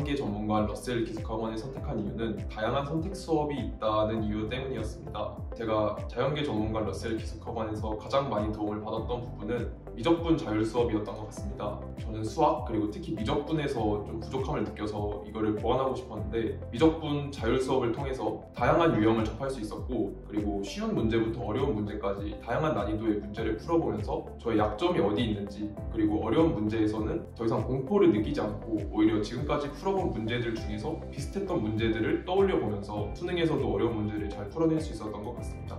자연계 전문가 러셀 기숙학원을 선택한 이유는 다양한 선택 수업이 있다는 이유 때문이었습니다. 제가 자연계 전문가 러셀 기숙학원에서 가장 많이 도움을 받았던 부분은 미적분 자율 수업이었던 것 같습니다. 저는 수학 그리고 특히 미적분에서 좀 부족함을 느껴서 이거를 보완하고 싶었는데 미적분 자율 수업을 통해서 다양한 유형을 접할 수 있었고 그리고 쉬운 문제부터 어려운 문제까지 다양한 난이도의 문제를 풀어보면서 저의 약점이 어디 있는지 그리고 어려운 문제에서는 더 이상 공포를 느끼지 않고 오히려 지금까지 풀어본 문제들 중에서 비슷했던 문제들을 떠올려 보면서 수능에서도 어려운 문제를 잘 풀어낼 수 있었던 것 같습니다.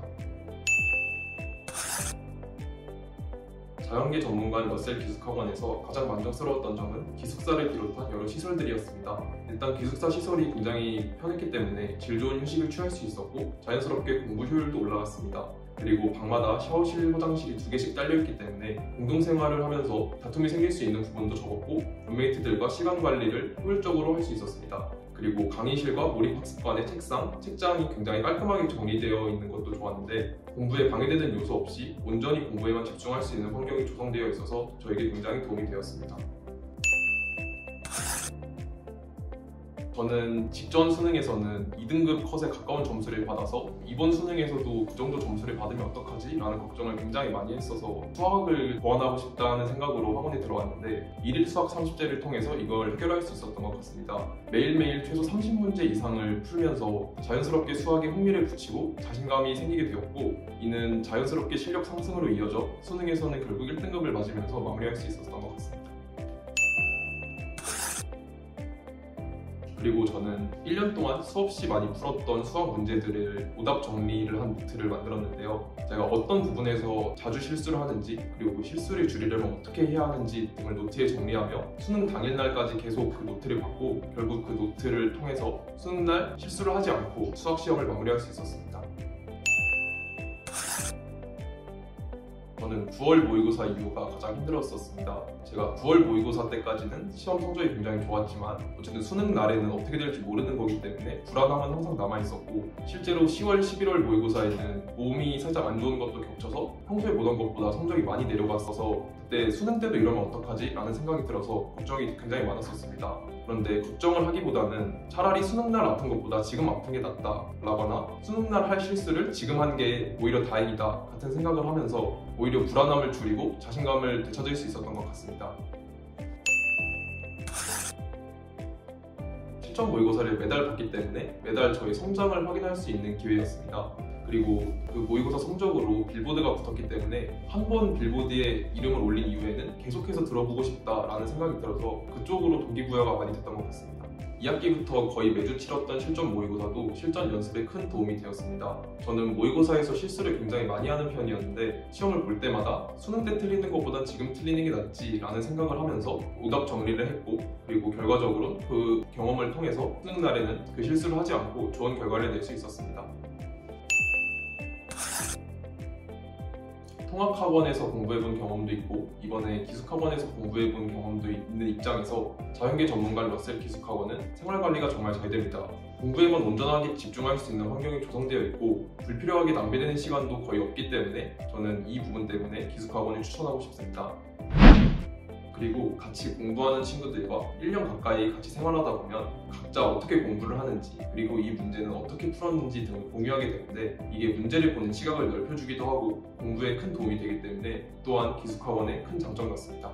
자연계 전문가인 러셀 기숙학원에서 가장 만족스러웠던 점은 기숙사를 비롯한 여러 시설들이었습니다. 일단 기숙사 시설이 굉장히 편했기 때문에 질 좋은 휴식을 취할 수 있었고 자연스럽게 공부 효율도 올라갔습니다. 그리고 방마다 샤워실, 화장실이 2개씩 딸려있기 때문에 공동생활을 하면서 다툼이 생길 수 있는 부분도 적었고 룸메이트들과 시간 관리를 효율적으로 할 수 있었습니다. 그리고 강의실과 몰입학습관의 책장이 굉장히 깔끔하게 정리되어 있는 것도 좋았는데 공부에 방해되는 요소 없이 온전히 공부에만 집중할 수 있는 환경이 조성되어 있어서 저에게 굉장히 도움이 되었습니다. 저는 직전 수능에서는 2등급 컷에 가까운 점수를 받아서 이번 수능에서도 그 정도 점수를 받으면 어떡하지? 라는 걱정을 굉장히 많이 했어서 수학을 보완하고 싶다는 생각으로 학원에 들어왔는데 1일 수학 30제를 통해서 이걸 해결할 수 있었던 것 같습니다. 매일매일 최소 30문제 이상을 풀면서 자연스럽게 수학에 흥미를 붙이고 자신감이 생기게 되었고 이는 자연스럽게 실력 상승으로 이어져 수능에서는 결국 1등급을 맞으면서 마무리할 수 있었던 것 같습니다. 그리고 저는 1년 동안 수없이 많이 풀었던 수학 문제들을 오답 정리를 한 노트를 만들었는데요. 제가 어떤 부분에서 자주 실수를 하는지 그리고 그 실수를 줄이려면 어떻게 해야 하는지 등을 노트에 정리하며 수능 당일날까지 계속 그 노트를 받고 결국 그 노트를 통해서 수능날 실수를 하지 않고 수학 시험을 마무리할 수 있었습니다. 저는 9월 모의고사 이후가 가장 힘들었었습니다. 제가 9월 모의고사 때까지는 시험 성적이 굉장히 좋았지만 어쨌든 수능 날에는 어떻게 될지 모르는 거기 때문에 불안함은 항상 남아있었고 실제로 10월, 11월 모의고사에는 몸이 살짝 안 좋은 것도 겹쳐서 평소에 보던 것보다 성적이 많이 내려갔어서 그때 수능 때도 이러면 어떡하지? 라는 생각이 들어서 걱정이 굉장히 많았었습니다. 그런데 걱정을 하기보다는 차라리 수능날 아픈 것보다 지금 아픈 게 낫다 라거나 수능날 할 실수를 지금 한 게 오히려 다행이다 같은 생각을 하면서 오히려 불안함을 줄이고 자신감을 되찾을 수 있었던 것 같습니다. 실전 모의고사를 매달 봤기 때문에 매달 저의 성장을 확인할 수 있는 기회였습니다. 그리고 그 모의고사 성적으로 빌보드가 붙었기 때문에 한 번 빌보드에 이름을 올린 이후에는 계속해서 들어보고 싶다라는 생각이 들어서 그쪽으로 동기부여가 많이 됐던 것 같습니다. 2학기부터 거의 매주 치렀던 실전 모의고사도 실전 연습에 큰 도움이 되었습니다. 저는 모의고사에서 실수를 굉장히 많이 하는 편이었는데 시험을 볼 때마다 수능 때 틀리는 것보다 지금 틀리는 게 낫지 라는 생각을 하면서 오답 정리를 했고 그리고 결과적으로 그 경험을 통해서 수능 날에는 그 실수를 하지 않고 좋은 결과를 낼 수 있었습니다. 통합학원에서 공부해본 경험도 있고 이번에 기숙학원에서 공부해본 경험도 있는 입장에서 자연계 전문가 러셀 기숙학원은 생활관리가 정말 잘 됩니다. 공부에만 온전하게 집중할 수 있는 환경이 조성되어 있고 불필요하게 낭비되는 시간도 거의 없기 때문에 저는 이 부분 때문에 기숙학원을 추천하고 싶습니다. 그리고 같이 공부하는 친구들과 1년 가까이 같이 생활하다 보면 각자 어떻게 공부를 하는지 그리고 이 문제는 어떻게 풀었는지 등을 공유하게 되는데 이게 문제를 보는 시각을 넓혀주기도 하고 공부에 큰 도움이 되기 때문에 또한 기숙학원의 큰 장점 같습니다.